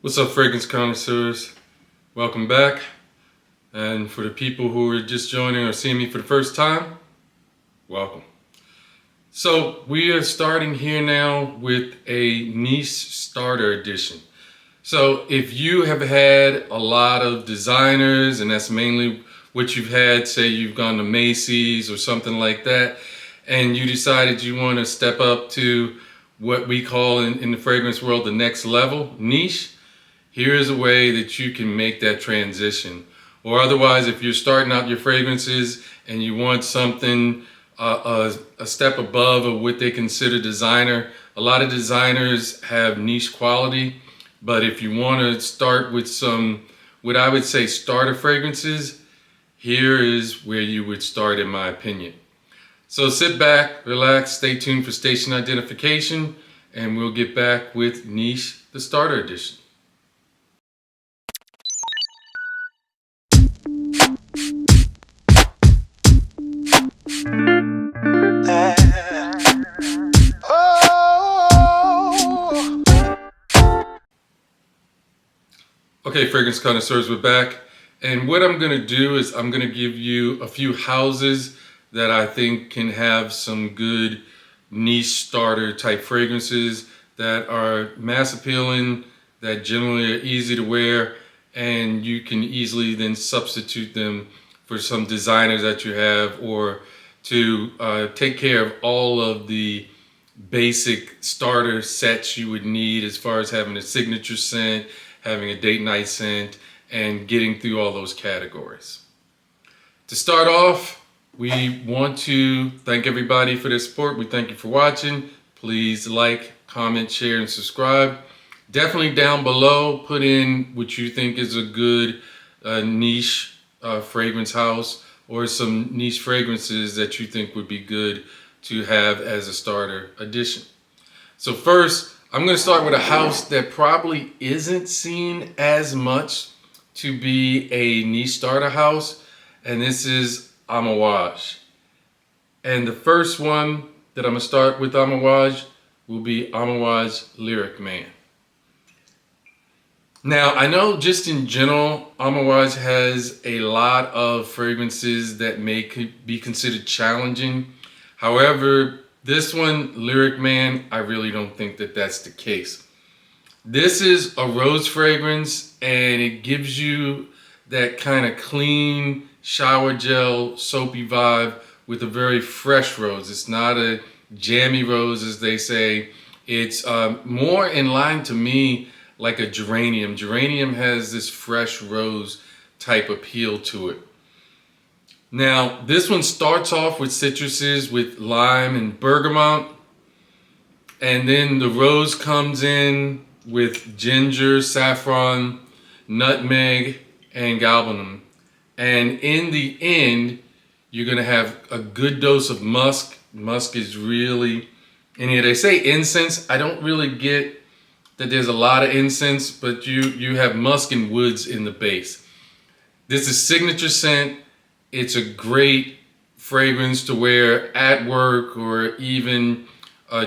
What's up, fragrance connoisseurs? Welcome back. And for the people who are just joining or seeing me for the first time, welcome. So we are starting here now with a niche starter edition. So if you have had a lot of designers, and that's mainly what you've had, say you've gone to Macy's or something like that, and you decided you want to step up to what we call in the fragrance world the next level, niche, here is a way that you can make that transition. Or otherwise, if you're starting out your fragrances and you want something a step above of what they consider designer, a lot of designers have niche quality, but if you want to start with some, what I would say, starter fragrances, here is where you would start, in my opinion. So sit back, relax, stay tuned for station identification, and we'll get back with niche, the starter edition. Okay, fragrance connoisseurs, we're back. And what I'm gonna do is I'm gonna give you a few houses that I think can have some good niche starter type fragrances that are mass appealing, that generally are easy to wear, and you can easily then substitute them for some designers that you have, or to take care of all of the basic starter sets you would need as far as having a signature scent, having a date night scent, and getting through all those categories. To start off, we want to thank everybody for their support. We thank you for watching. Please like, comment, share, and subscribe. Definitely down below, put in what you think is a good niche fragrance house, or some niche fragrances that you think would be good to have as a starter addition. So first, I'm going to start with a house that probably isn't seen as much to be a niche starter house, and this is Amaj. And the first one that I'm going to start with Amaj will be Amaj Lyric Man. Now, I know just in general, Amaj has a lot of fragrances that may be considered challenging. However, this one, Lyric Man, I really don't think that that's the case. This is a rose fragrance, and it gives you that kind of clean shower gel soapy vibe with a very fresh rose. It's not a jammy rose, as they say. It's more in line to me like a geranium. Geranium has this fresh rose type appeal to it. Now, this one starts off with citruses, with lime and bergamot, and then the rose comes in with ginger, saffron, nutmeg, and galbanum. And in the end, you're gonna have a good dose of musk. Musk is really, and here they say incense. I don't really get that there's a lot of incense, but you have musk and woods in the base. This is signature scent. It's a great fragrance to wear at work, or even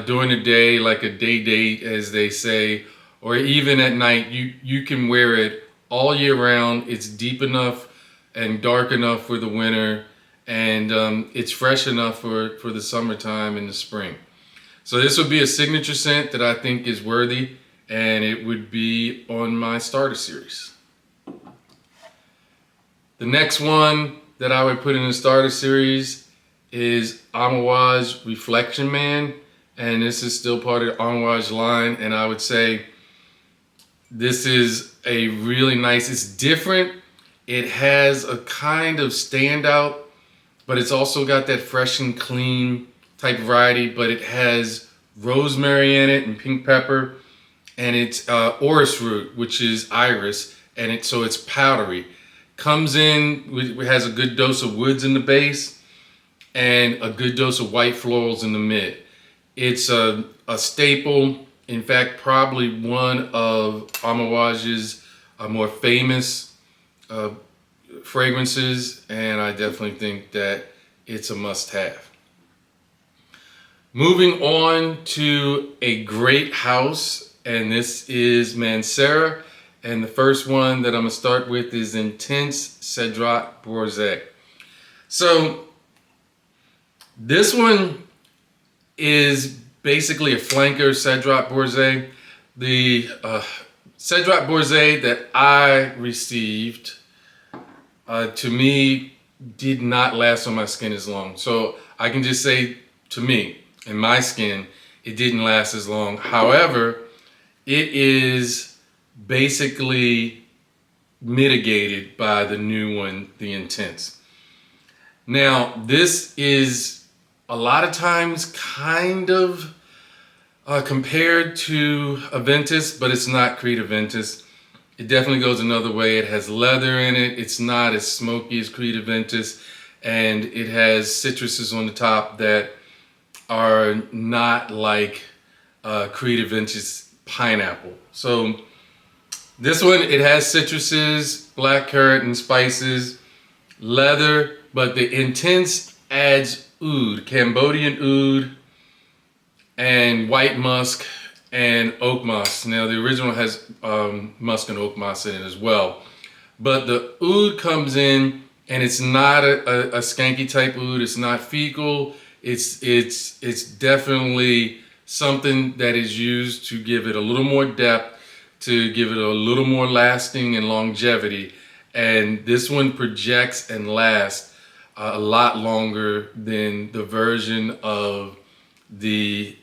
during the day, like a day date, as they say, or even at night. You can wear it all year round. It's deep enough and dark enough for the winter, and it's fresh enough for the summertime and the spring. So this would be a signature scent that I think is worthy, and it would be on my starter series. The next one that I would put in the starter series is Amaj Reflection Man, and this is still part of the Amaj line, and I would say this is a really nice, it's different, it has a kind of standout, but it's also got that fresh and clean type variety, but it has rosemary in it and pink pepper, and it's orris root, which is iris, and so it's powdery. Comes in, has a good dose of woods in the base and a good dose of white florals in the mid. It's a staple, in fact, probably one of Amaj's more famous fragrances, and I definitely think that it's a must-have. Moving on to a great house, and this is Manera And the first one that I'm gonna start with is Intense Cedrat Bourget. So this one is basically a flanker Cedrat Bourget. The Cedrat Bourget that I received, to me, did not last on my skin as long. So I can just say, to me, in my skin, it didn't last as long. However, it is basically mitigated by the new one, the Intense. Now, this is a lot of times kind of compared to Aventus, but it's not Creed Aventus. It definitely goes another way. It has leather in it. It's not as smoky as Creed Aventus, and it has citruses on the top that are not like Creed Aventus pineapple. So this one, it has citruses, black currant and spices, leather, but the Intense adds oud, Cambodian oud, and white musk and oak moss. Now the original has musk and oak moss in it as well, but the oud comes in, and it's not a skanky type oud. It's not fecal. It's definitely something that is used to give it a little more depth, to give it a little more lasting and longevity. And this one projects and lasts a lot longer than the version of the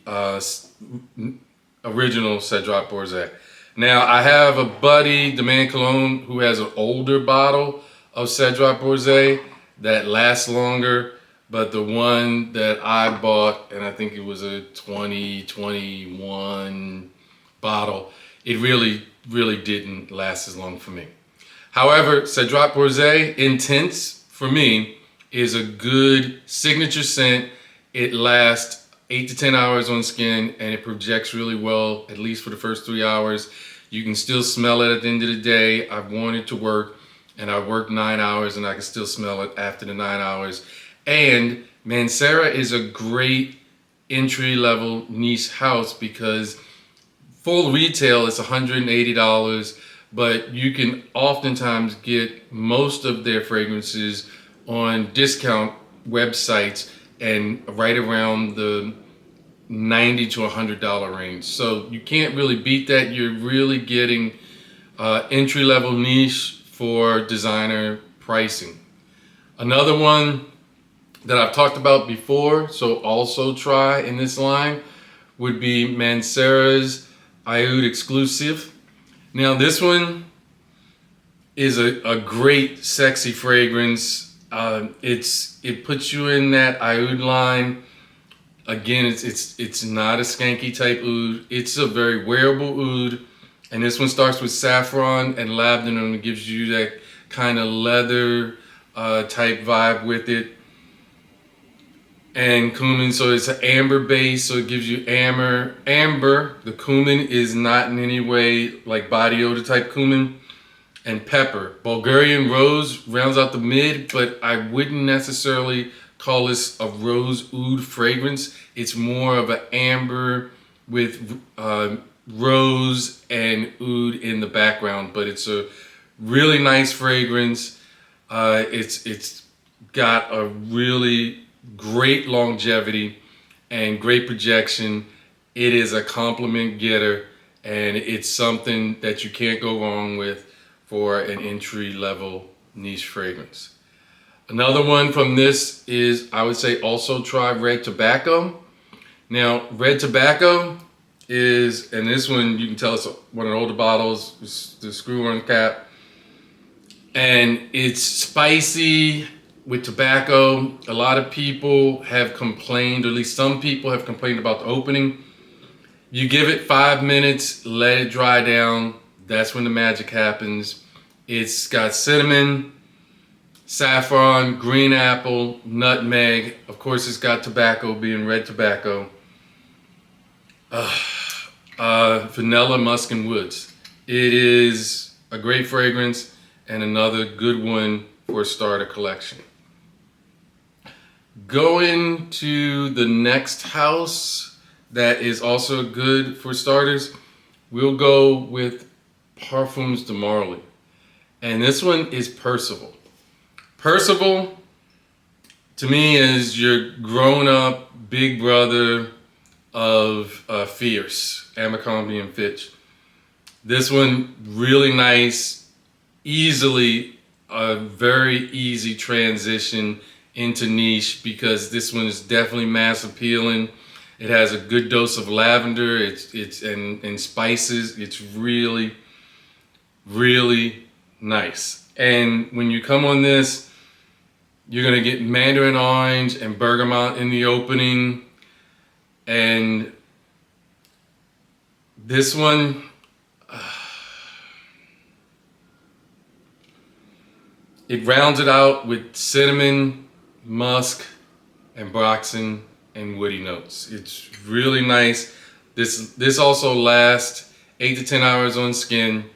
original Cedrat Bourget. Now, I have a buddy, Demand Cologne, who has an older bottle of Cedrat Bourget that lasts longer, but the one that I bought, and I think it was a 2021 bottle, it really didn't last as long for me. However, Cedrat Bourget Intense, for me, is a good signature scent. It lasts 8 to 10 hours on skin, and it projects really well, at least for the first 3 hours. You can still smell it at the end of the day. I've worn it to work, and I worked 9 hours, and I can still smell it after the 9 hours. And Manera is a great entry-level niche house because full retail is $180, but you can oftentimes get most of their fragrances on discount websites and right around the $90 to $100 range. So you can't really beat that. You're really getting entry-level niche for designer pricing. Another one that I've talked about before, so also try in this line, would be Manera's Oud Exclusive. Now this one is a great sexy fragrance. It puts you in that oud line. Again, it's not a skanky type oud. It's a very wearable oud, and this one starts with saffron and labdanum. It gives you that kind of leather type vibe with it, and cumin. So it's an amber base, so it gives you amber. The cumin is not in any way like body odor type cumin. And pepper. Bulgarian rose rounds out the mid, but I wouldn't necessarily call this a rose oud fragrance. It's more of an amber with rose and oud in the background, but it's a really nice fragrance. It's got a really great longevity and great projection. It is a compliment getter, and it's something that you can't go wrong with for an entry-level niche fragrance. Another one from this is, I would say, also try Red Tobacco. Now, Red Tobacco is, and this one you can tell it's one of the older bottles, it's the screw-on cap, and it's spicy with tobacco. A lot of people have complained, or at least some people have complained about the opening. You give it 5 minutes, let it dry down. That's when the magic happens. It's got cinnamon, saffron, green apple, nutmeg. Of course, it's got tobacco, being red tobacco. Vanilla, musk, and woods. It is a great fragrance and another good one for a starter collection. Going to the next house that is also good for starters, we'll go with Parfums de Marley. And this one is Percival. Percival, to me, is your grown-up big brother of Fierce, Abercrombie and Fitch. This one, really nice, easily, a very easy transition into niche, because this one is definitely mass appealing. It has a good dose of lavender, and spices. It's really, really nice. And when you come on this, you're gonna get mandarin orange and bergamot in the opening. And this one, it rounds it out with cinnamon, musk, and ambroxan and woody notes. It's really nice. This also lasts 8 to 10 hours on skin,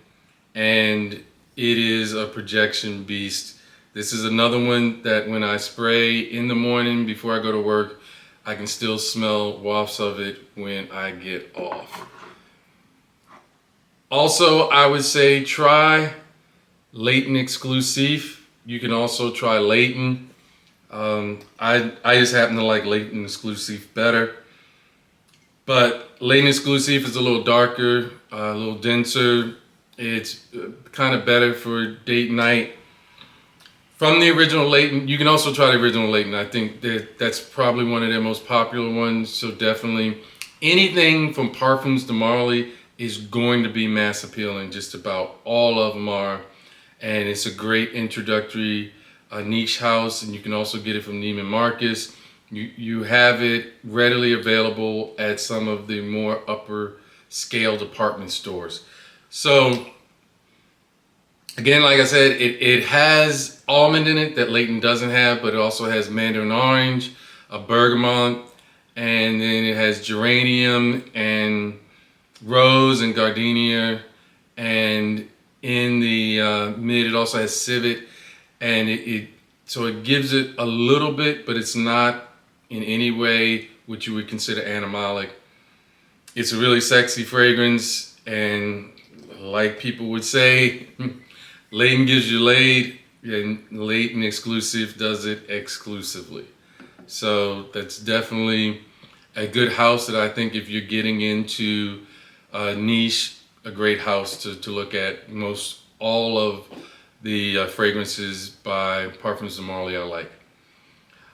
and it is a projection beast. This is another one that when I spray in the morning before I go to work, I can still smell wafts of it when I get off. Also, I would say try Leighton Exclusive. You can also try Leighton. I just happen to like Leighton Exclusive better. But Leighton Exclusive is a little darker, a little denser. It's kind of better for date night. From the original Leighton, you can also try the original Leighton. I think that's probably one of their most popular ones. So definitely anything from Parfums de Marley is going to be mass appealing. Just about all of them are. And it's a great introductory niche house. And you can also get it from Neiman Marcus. You have it readily available at some of the more upper scale department stores. So again, like I said, it has almond in it that Leighton doesn't have, but it also has mandarin orange, a bergamot, and then it has geranium and rose and gardenia, and in the mid it also has civet, and so it gives it a little bit, but it's not in any way what you would consider animalic. It's a really sexy fragrance, and like people would say, Leighton gives you laid, and Leighton Exclusive does it exclusively. So that's definitely a good house that I think if you're getting into niche, a great house to look at. Most all of the fragrances by Parfums de Marley I like.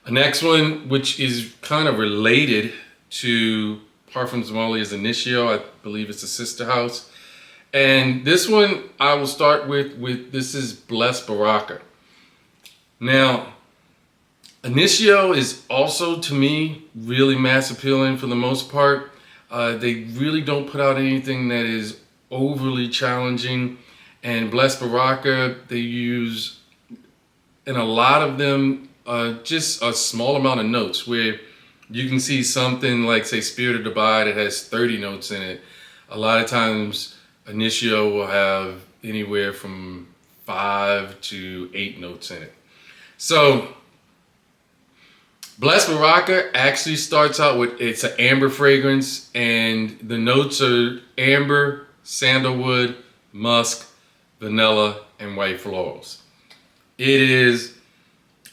The next one, which is kind of related to Parfums de Marley, is Initio. I believe it's a sister house. And this one I will start with this is Blessed Baraka. Now, Initio is also, to me, really mass appealing for the most part. They really don't put out anything that is overly challenging. And Blessed Baraka, they use, in a lot of them, just a small amount of notes, where you can see something like, say, Spirit of Dubai that has 30 notes in it. A lot of times, Initio will have anywhere from 5 to 8 notes in it. So, Blessed Baraka actually starts out with, it's an amber fragrance, and the notes are amber, sandalwood, musk, vanilla, and white florals. It is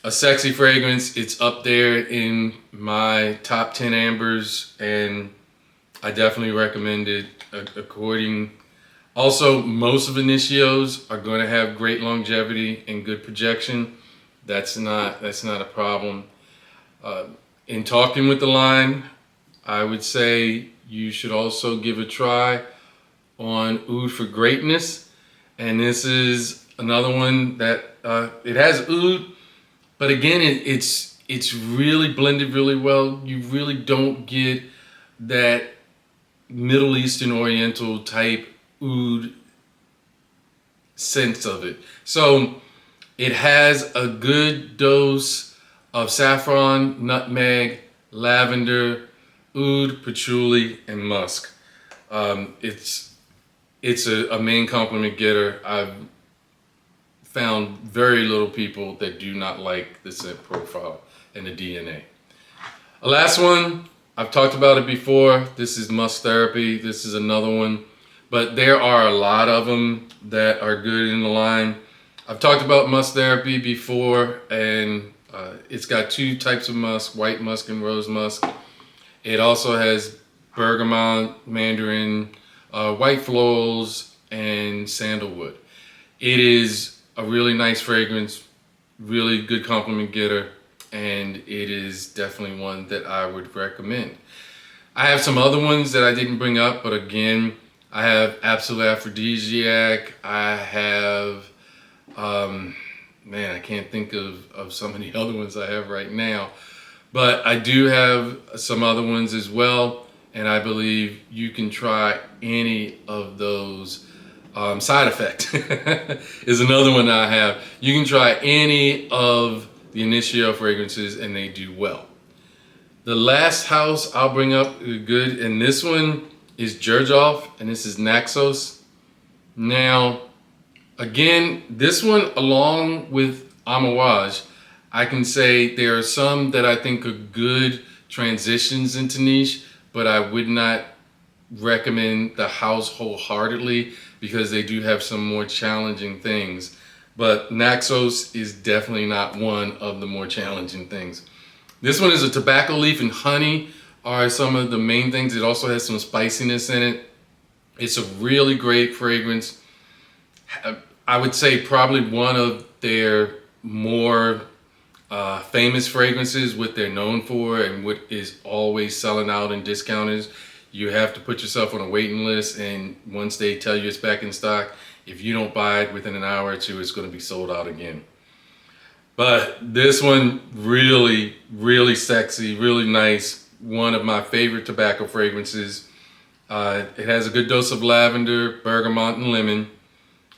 a sexy fragrance. It's up there in my top 10 ambers, and I definitely recommend it according. Also, most of Initios are going to have great longevity and good projection. That's not a problem. In talking with the line, I would say you should also give a try on Oud for Greatness. And this is another one that it has oud, but again, it's really blended really well. You really don't get that Middle Eastern Oriental type oud sense of it. So it has a good dose of saffron, nutmeg, lavender, oud, patchouli, and musk. It's a main compliment getter. I've found very little people that do not like the scent profile and the DNA. The last one, I've talked about it before. This is Mus Therapy. This is another one but there are a lot of them that are good in the line. I've talked about Mus Therapy before, and it's got two types of musk, white musk and rose musk. It also has bergamot, mandarin, white florals, and sandalwood. It is a really nice fragrance, really good compliment getter, and it is definitely one that I would recommend. I have some other ones that I didn't bring up, but again, I have Absolute Aphrodisiac. I have, man, I can't think of so many other ones I have right now. But I do have some other ones as well, and I believe you can try any of those. Side Effect is another one I have. You can try any of the Initio fragrances and they do well. The last house I'll bring up good, and this one is Jerjoff, and this is Naxos. Now, again, this one along with Amaj, I can say there are some that I think are good transitions into niche, but I would not recommend the house wholeheartedly because they do have some more challenging things. But Naxos is definitely not one of the more challenging things. This one is a tobacco leaf and honey are some of the main things. It also has some spiciness in it. It's a really great fragrance. I would say probably one of their more famous fragrances, what they're known for and what is always selling out in discounters. You have to put yourself on a waiting list, and once they tell you it's back in stock, if you don't buy it within an hour or two, it's going to be sold out again. But this one, really, really sexy, really nice. One of my favorite tobacco fragrances. It has a good dose of lavender, bergamot, and lemon.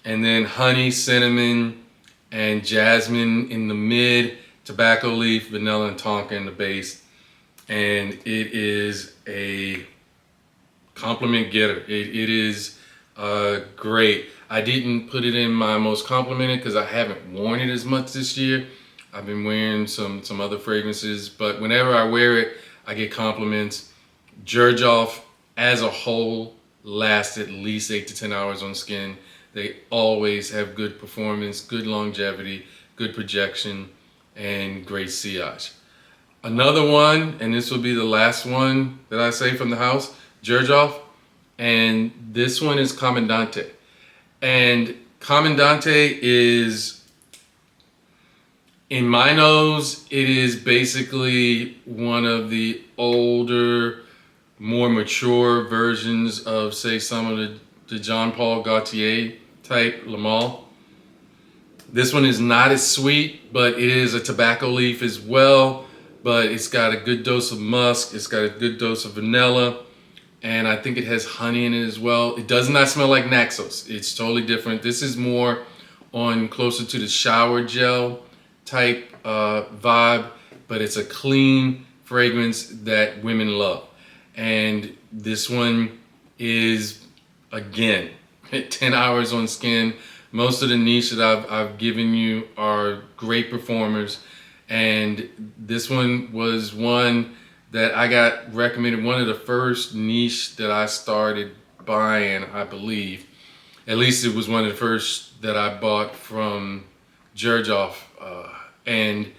And then honey, cinnamon, and jasmine in the mid, tobacco leaf, vanilla, and tonka in the base. And it is a compliment getter. It is great. I didn't put it in my most complimented because I haven't worn it as much this year. I've been wearing some other fragrances, but whenever I wear it, I get compliments. Jerjoff as a whole lasts at least 8 to 10 hours on skin. They always have good performance, good longevity, good projection, and great sillage. Another one, and this will be the last one that I say from the house, Jerjoff, and this one is Commandante. And Commandante is, in my nose, it is basically one of the older, more mature versions of, say, some of the Jean Paul Gaultier type Le Male. This one is not as sweet, but it is a tobacco leaf as well, but it's got a good dose of musk, it's got a good dose of vanilla, and I think it has honey in it as well. It does not smell like Naxos. It's totally different. This is more on closer to the shower gel type vibe, but it's a clean fragrance that women love. And this one is, again, 10 hours on skin. Most of the niche that I've given you are great performers. And this one was one that I got recommended, one of the first niche that I started buying, I believe. At least it was one of the first that I bought from Jerjoff. And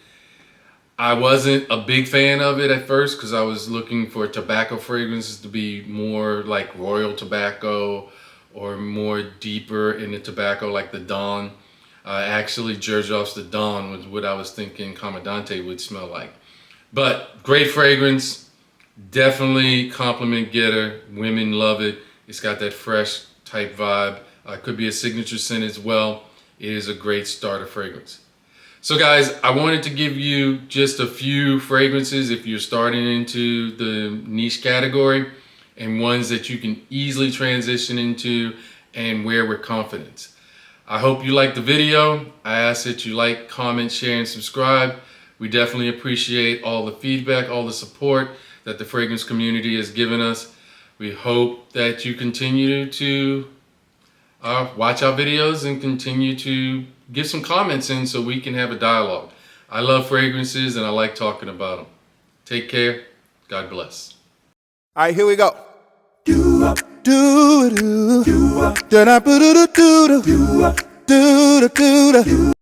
I wasn't a big fan of it at first because I was looking for tobacco fragrances to be more like royal tobacco or more deeper in the tobacco like the Dawn. Actually, Jerjoff's the Dawn was what I was thinking Commandante would smell like. But great fragrance, definitely compliment getter. Women love it. It's got that fresh type vibe. Could be a signature scent as well. It is a great starter fragrance. So guys, I wanted to give you just a few fragrances if you're starting into the niche category, and ones that you can easily transition into and wear with confidence. I hope you liked the video. I ask that you like, comment, share, and subscribe. We definitely appreciate all the feedback, all the support that the fragrance community has given us. We hope that you continue to watch our videos and continue to give some comments in so we can have a dialogue. I love fragrances and I like talking about them. Take care. God bless. All right, here we go. do do do do do do do do do do.